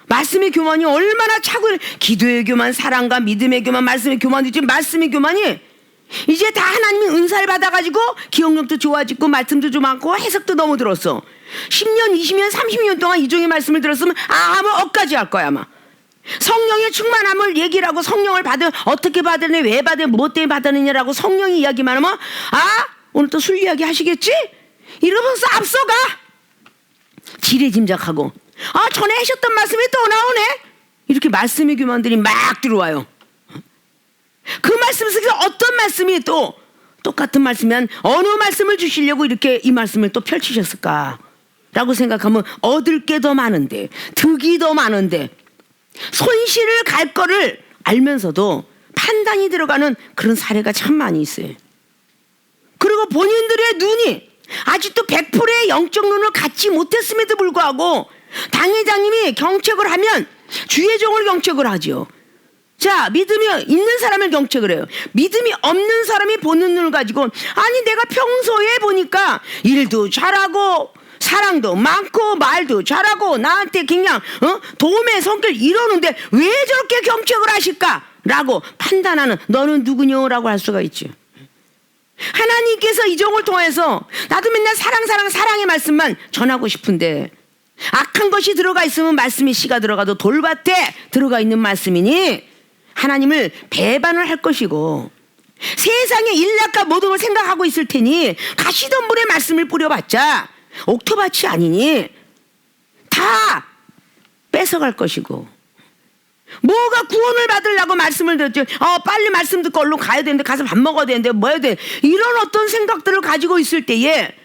말씀의 교만이 얼마나 차고, 기도의 교만, 사랑과 믿음의 교만, 말씀의 교만이지. 말씀의 교만이 이제 다 하나님이 은사를 받아가지고 기억력도 좋아지고 말씀도 좀 많고 해석도 너무 들었어. 10년 20년 30년 동안 이종의 말씀을 들었으면 아마 억까지 할 거야. 아마 성령의 충만함을 얘기를 하고 성령을 어떻게 받았느냐, 왜 받았느냐, 무엇 때문에 받았느냐라고 성령이 이야기만 하면 오늘 또 술 이야기 하시겠지? 이러면서 앞서가 지레짐작하고 전에 하셨던 말씀이 또 나오네. 이렇게 말씀의 교만들이 막 들어와요. 그 말씀 속에서 어떤 말씀이 또 똑같은 말씀이면 어느 말씀을 주시려고 이렇게 이 말씀을 또 펼치셨을까? 라고 생각하면 얻을 게 더 많은데, 득이 더 많은데, 손실을 갈 거를 알면서도 판단이 들어가는 그런 사례가 참 많이 있어요. 그리고 본인들의 눈이 아직도 100%의 영적 눈을 갖지 못했음에도 불구하고 당회장님이 경책을 하면 주의 종을 경책을 하죠. 자, 믿음이 있는 사람을 경책을 해요. 믿음이 없는 사람이 보는 눈을 가지고, 아니 내가 평소에 보니까 일도 잘하고 사랑도 많고 말도 잘하고 나한테 그냥 도움의 성격 이러는데 왜 저렇게 경책을 하실까? 라고 판단하는, 너는 누구냐? 라고 할 수가 있죠. 하나님께서 이 종을 통해서 나도 맨날 사랑의 말씀만 전하고 싶은데 악한 것이 들어가 있으면 말씀이 씨가 들어가도 돌밭에 들어가 있는 말씀이니 하나님을 배반을 할 것이고, 세상의 일락과 모든 걸 생각하고 있을 테니 가시덤불에 말씀을 뿌려봤자 옥토밭이 아니니 다 뺏어갈 것이고, 뭐가 구원을 받으려고 말씀을 듣죠. 빨리 말씀 듣고 얼른 가야 되는데, 가서 밥 먹어야 되는데, 뭐 해야 돼, 이런 어떤 생각들을 가지고 있을 때에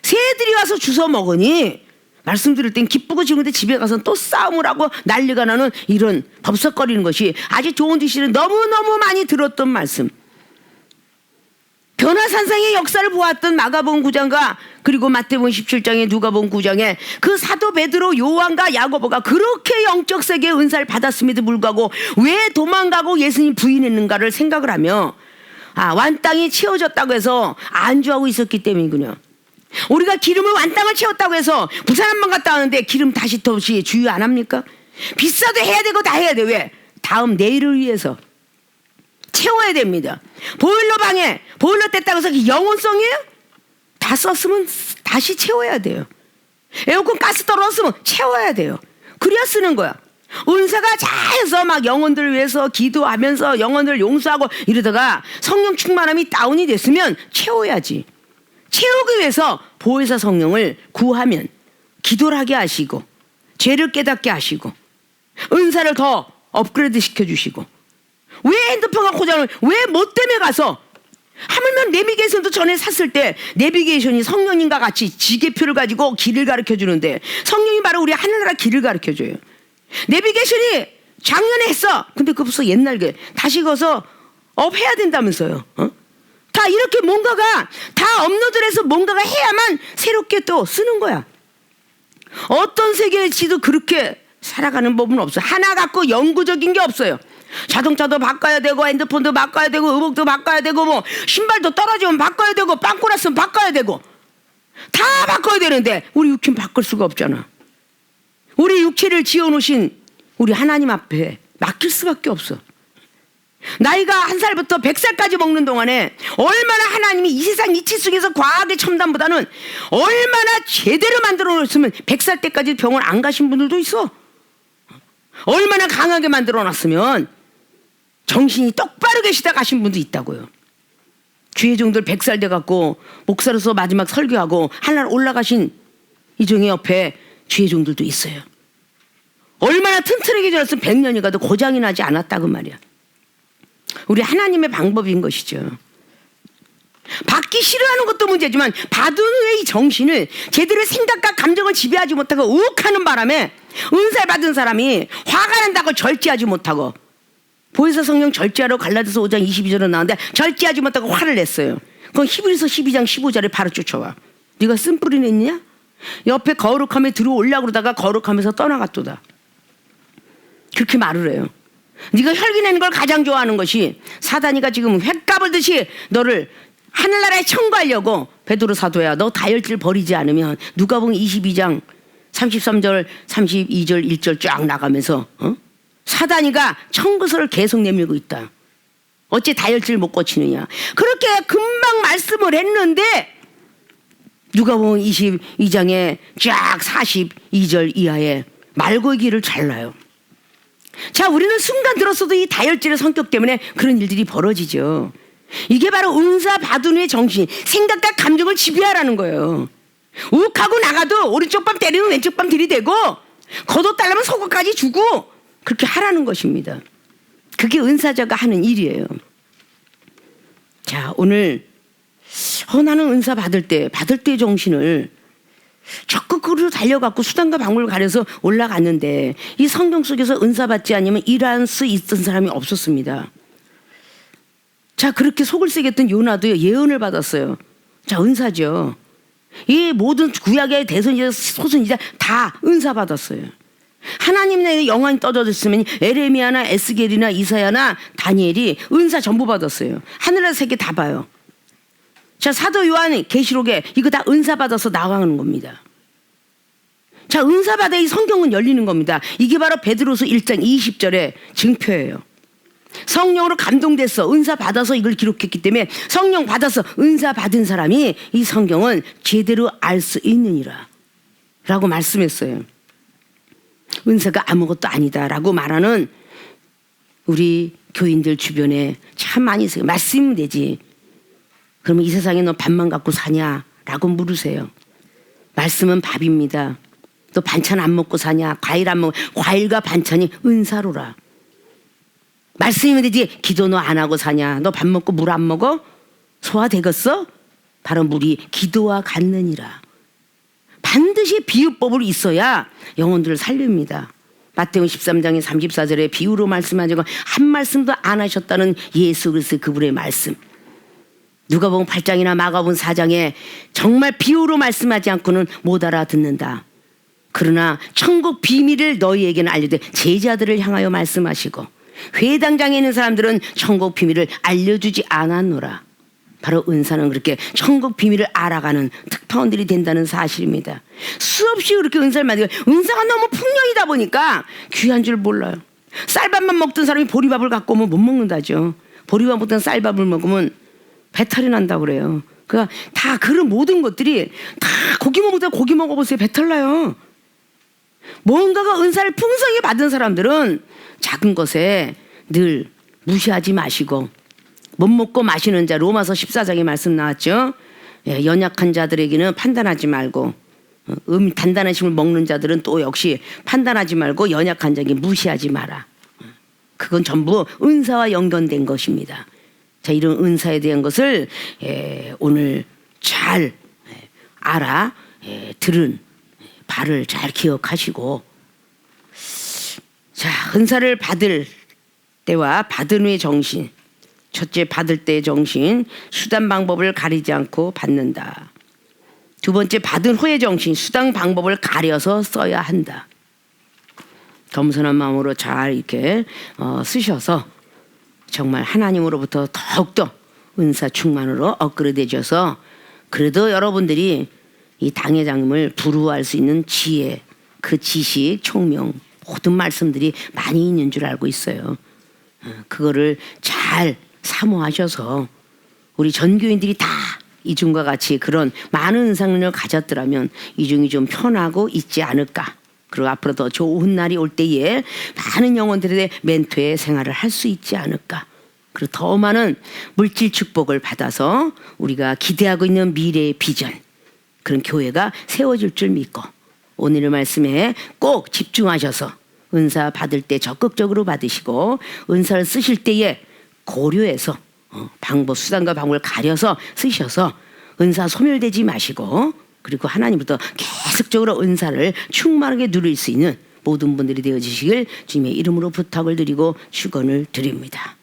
새들이 와서 주워 먹으니 말씀 들을 땐 기쁘고 지금데 집에 가서 또 싸움을 하고 난리가 나는 이런 법석거리는 것이 아주 좋은 듯이는 너무너무 많이 들었던 말씀. 변화산상의 역사를 보았던 마가복음 9장과 그리고 마태복음 17장에 누가복음 9장에 그 사도 베드로, 요한과 야고보가 그렇게 영적 세계의 은사를 받았음에도 불구하고 왜 도망가고 예수님 부인했는가를 생각을 하며, 완땅이 채워졌다고 해서 안주하고 있었기 때문이군요. 우리가 기름을 완땅을 채웠다고 해서 부산 한번 갔다 왔는데 기름 다시 없이 주의 안 합니까? 비싸도 해야 되고 다 해야 돼. 왜? 다음 내일을 위해서 채워야 됩니다. 보일러방에 보일러 뗐다고 해서 영혼성이에요? 다 썼으면 다시 채워야 돼요. 에어컨 가스 떨어졌으면 채워야 돼요. 그래야 쓰는 거야. 은사가 잘해서 막 영혼들을 위해서 기도하면서 영혼들을 용서하고 이러다가 성령 충만함이 다운이 됐으면 채워야지. 채우기 위해서 보혜사 성령을 구하면 기도를 하게 하시고 죄를 깨닫게 하시고 은사를 더 업그레이드 시켜주시고, 왜 핸드폰과 고장을 왜 뭐 때문에 가서 하물며 내비게이션도 전에 샀을 때 내비게이션이 성령님과 같이 지게표를 가지고 길을 가르쳐 주는데 성령이 바로 우리 하늘나라 길을 가르쳐 줘요. 내비게이션이 작년에 했어. 근데 그거 벌써 옛날 게 다시 가서 업 해야 된다면서요. 다 이렇게 뭔가가 다 업로드해서 뭔가가 해야만 새롭게 또 쓰는 거야. 어떤 세계일지도 그렇게 살아가는 법은 없어. 하나 갖고 영구적인 게 없어요. 자동차도 바꿔야 되고 핸드폰도 바꿔야 되고 의복도 바꿔야 되고 뭐 신발도 떨어지면 바꿔야 되고 빵꾸 났으면 바꿔야 되고 다 바꿔야 되는데 우리 육체는 바꿀 수가 없잖아. 우리 육체를 지어놓으신 우리 하나님 앞에 맡길 수밖에 없어. 나이가 1살부터 100살까지 먹는 동안에 얼마나 하나님이 이 세상 이치 속에서 과학의 첨단보다는 얼마나 제대로 만들어 놓았으면 100살 때까지 병원 안 가신 분들도 있어. 얼마나 강하게 만들어 놨으면 정신이 똑바로 계시다 가신 분도 있다고요. 주의 종들 100살 돼갖고 목사로서 마지막 설교하고 하늘 올라가신 이종의 옆에 주의 종들도 있어요. 얼마나 튼튼하게 지었으면 100년이 가도 고장이 나지 않았다고 말이야. 우리 하나님의 방법인 것이죠. 받기 싫어하는 것도 문제지만 받은 후에 이 정신을 제대로 생각과 감정을 지배하지 못하고 우욱하는 바람에 은사를 받은 사람이 화가 난다고 절제하지 못하고, 보혜사 성령 절제하러 갈라디아서 5장 22절에 나오는데 절제하지 못하고 화를 냈어요. 그건 히브리서 12장 15절에 바로 쫓아와. 네가 쓴뿌리 냈냐? 옆에 거룩함에 들어오려고 그러다가 거룩하면서 떠나갔도다. 그렇게 말을 해요. 네가 혈기 내는 걸 가장 좋아하는 것이 사단이가 지금 횟 까불듯이 너를 하늘나라에 청구하려고. 베드로 사도야, 너 다혈질 버리지 않으면 누가복음 22장 33절 32절 1절 쫙 나가면서 사단이가 청구서를 계속 내밀고 있다. 어째 다혈질 못 고치느냐. 그렇게 금방 말씀을 했는데 누가복음 22장에 쫙 42절 이하에 말고의 길을 잘라요. 자, 우리는 순간 들었어도 이 다혈질의 성격 때문에 그런 일들이 벌어지죠. 이게 바로 은사 받은 후의 정신, 생각과 감정을 지배하라는 거예요. 욱하고 나가도 오른쪽 밤 때리면 왼쪽 밤 들이대고 걷어달라면 속옷까지 주고 그렇게 하라는 것입니다. 그게 은사자가 하는 일이에요. 자, 오늘 나는 은사 받을 때 정신을 적극으로 달려갖고 수단과 방법을 가려서 올라갔는데 이 성경 속에서 은사 받지 않으면 일할 수 있던 사람이 없었습니다. 자, 그렇게 속을 새겼던 요나도 예언을 받았어요. 자, 은사죠. 이 모든 구약의 대선지자 소선지자 다 은사 받았어요. 하나님 나라에 영광이 떠져졌으면 에레미야나 에스겔이나 이사야나 다니엘이 은사 전부 받았어요. 하늘나라 세계 다 봐요. 자, 사도 요한 계시록에 이거 다 은사 받아서 나가는 겁니다. 자, 은사 받아 이 성경은 열리는 겁니다. 이게 바로 베드로서 1장 20절의 증표예요. 성령으로 감동됐어. 은사 받아서 이걸 기록했기 때문에 성령 받아서 은사 받은 사람이 이 성경은 제대로 알 수 있느니라 라고 말씀했어요. 은사가 아무것도 아니다 라고 말하는 우리 교인들 주변에 참 많이 있어요. 말씀이면 되지. 그러면 이 세상에 너 밥만 갖고 사냐 라고 물으세요. 말씀은 밥입니다. 또 반찬 안 먹고 사냐, 과일 안 먹고, 과일과 반찬이 은사로라. 말씀이면 되지. 기도 너 안 하고 사냐, 너 밥 먹고 물 안 먹어? 소화되겠어? 바로 물이 기도와 같느니라. 반드시 비유법을 있어야 영혼들을 살립니다. 마태복음 13장의 34절에 비유로 말씀하시고 한 말씀도 안 하셨다는 예수 그리스도의 그분의 말씀. 누가복음 8장이나 마가복음 4장에 정말 비유로 말씀하지 않고는 못 알아듣는다. 그러나 천국 비밀을 너희에게는 알려되 제자들을 향하여 말씀하시고 회당장에 있는 사람들은 천국 비밀을 알려주지 않았노라. 바로 은사는 그렇게 천국 비밀을 알아가는 특파원들이 된다는 사실입니다. 수없이 그렇게 은사를 만들고 은사가 너무 풍년이다 보니까 귀한 줄 몰라요. 쌀밥만 먹던 사람이 보리밥을 갖고 오면 못 먹는다죠. 보리밥 먹던 쌀밥을 먹으면 배탈이 난다고 그래요. 그러니까 다 그런 모든 것들이 다 고기 먹다 고기 먹어보세요. 배탈 나요. 뭔가가 은사를 풍성히 받은 사람들은 작은 것에 늘 무시하지 마시고 못 먹고 마시는 자 로마서 14장에 말씀 나왔죠. 예, 연약한 자들에게는 판단하지 말고 단단한 식물 먹는 자들은 또 역시 판단하지 말고 연약한 자에게 무시하지 마라. 그건 전부 은사와 연관된 것입니다. 자, 이런 은사에 대한 것을 오늘 잘 알아 들은 바를 잘 기억하시고, 자, 은사를 받을 때와 받은 후의 정신. 첫째, 받을 때의 정신, 수단 방법을 가리지 않고 받는다. 두 번째, 받은 후의 정신, 수단 방법을 가려서 써야 한다. 겸손한 마음으로 잘 이렇게 쓰셔서 정말 하나님으로부터 더욱더 은사 충만으로 업그레이드되셔서 그래도 여러분들이 이 당회장님을 부르할 수 있는 지혜, 그 지식, 총명, 모든 말씀들이 많이 있는 줄 알고 있어요. 그거를 잘 사모하셔서 우리 전교인들이 다 이중과 같이 그런 많은 은사능력을 가졌더라면 이중이 좀 편하고 있지 않을까. 그리고 앞으로 더 좋은 날이 올 때에 많은 영혼들의 멘토의 생활을 할 수 있지 않을까. 그리고 더 많은 물질 축복을 받아서 우리가 기대하고 있는 미래의 비전, 그런 교회가 세워질 줄 믿고 오늘의 말씀에 꼭 집중하셔서 은사 받을 때 적극적으로 받으시고 은사를 쓰실 때에 고려해서 방법, 수단과 방법을 가려서 쓰셔서 은사 소멸되지 마시고 그리고 하나님부터 계속적으로 은사를 충만하게 누릴 수 있는 모든 분들이 되어주시길 주님의 이름으로 부탁을 드리고 축원을 드립니다.